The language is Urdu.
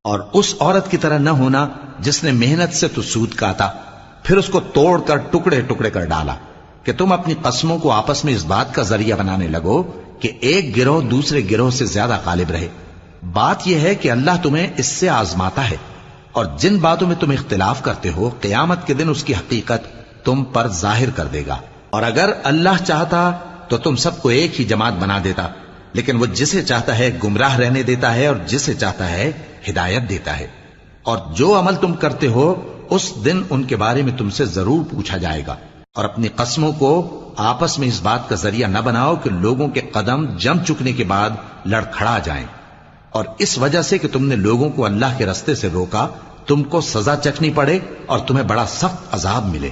اور اس عورت کی طرح نہ ہونا جس نے محنت سے تو سود کاتا پھر اس کو توڑ کر ٹکڑے ٹکڑے کر ڈالا، کہ تم اپنی قسموں کو آپس میں اس بات کا ذریعہ بنانے لگو کہ ایک گروہ دوسرے گروہ سے زیادہ غالب رہے۔ بات یہ ہے کہ اللہ تمہیں اس سے آزماتا ہے، اور جن باتوں میں تم اختلاف کرتے ہو قیامت کے دن اس کی حقیقت تم پر ظاہر کر دے گا۔ اور اگر اللہ چاہتا تو تم سب کو ایک ہی جماعت بنا دیتا، لیکن وہ جسے چاہتا ہے گمراہ رہنے دیتا ہے اور جسے چاہتا ہے ہدایت دیتا ہے۔ اور جو عمل تم کرتے ہو اس دن ان کے بارے میں تم سے ضرور پوچھا جائے گا۔ اور اپنی قسموں کو آپس میں اس بات کا ذریعہ نہ بناؤ کہ لوگوں کے قدم جم چکنے کے بعد لڑکھڑا جائیں، اور اس وجہ سے کہ تم نے لوگوں کو اللہ کے رستے سے روکا تم کو سزا چکھنی پڑے اور تمہیں بڑا سخت عذاب ملے۔